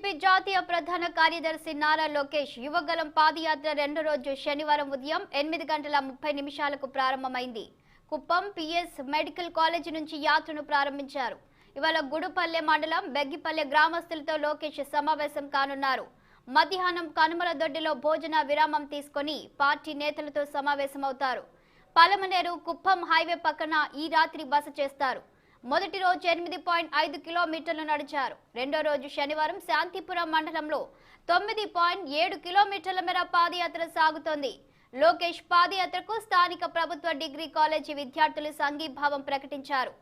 TDP జాతీయ ప్రధాన కార్యదర్శి నారా లోకేష్ యువగలం పాదయాత్ర రెండో రోజు శనివారం ఉదయం 8:30 ప్రారంభమైంది. కుప్పం పిఎస్ మెడికల్ కాలేజ్ నుంచి యాత్రను ప్రారంభించారు. ఇవాళ గుడుపల్లె మండలం బెగ్గిపల్లె గ్రామస్తులతో లోకేష్ సమావేశం కానున్నారు. మధ్యాహ్నం కనుమల దొడ్డిలో భోజన విరామం తీసుకొని పార్టీ నేతలతో సమావేశమవుతారు. పలమనేరు కుప్పం హైవే పక్కన ఈ రాత్రి బస చేస్తారు. మొదటి రోజు 8.5 కిలోమీటర్లు నడిచారు. రెండో రోజు శనివారం శాంతిపురం మండలంలో 9.7 కిలోమీటర్ల మేర పాదయాత్ర సాగుతోంది. లోకేష్ పాదయాత్రకు స్థానిక ప్రభుత్వ డిగ్రీ కాలేజీ విద్యార్థులు సంఘీభావం ప్రకటించారు.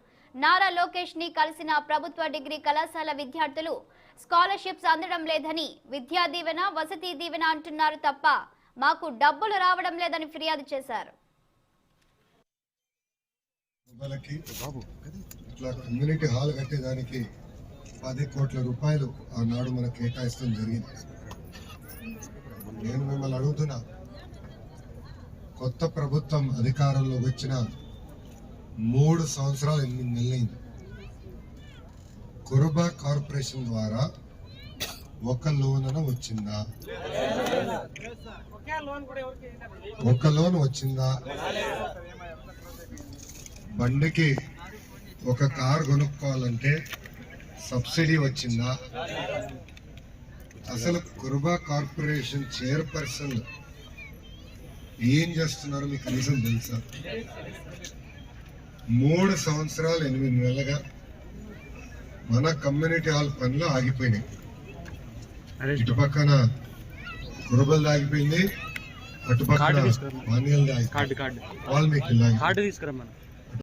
నారా లోకేష్ ని కలిసిన ప్రభుత్వ డిగ్రీ కళాశాల విద్యార్థులు స్కాలర్షిప్స్ అందడం లేదని, విద్యా దీవెన వసతి దీవెన అంటున్నారు తప్ప మాకు డబ్బులు రావడం లేదని ఫిర్యాదు చేశారు. ఇట్లా కమ్యూనిటీ హాల్ కట్టేదానికి 10 కోట్ల రూపాయలు ఆనాడు మనకు కేటాయిస్తాం జరిగింది. నేను మిమ్మల్ని అడుగుతున్నా, కొత్త ప్రభుత్వం అధికారంలోకి వచ్చిన 3 సంవత్సరాలు 8 నెలలైంది. కురుబా కార్పొరేషన్ ద్వారా ఒక లోన్ వచ్చిందా? ఒక లోన్ వచ్చిందా? బండికి ఒక కార్ కొనుక్కోవాలంటే సబ్సిడీ వచ్చిందా? అసలు కురుబా కార్పొరేషన్ చైర్పర్సన్ ఏం చేస్తున్నారో మీకు కనీసం తెలుసా? 3 సంవత్సరాలు 8 నెలలుగా మన కమ్యూనిటీ హాల్ పనులు ఆగిపోయినాయి. ఇటు పక్కన కురుబల్ ఆగిపోయింది, అటు పక్కన వాల్మీకి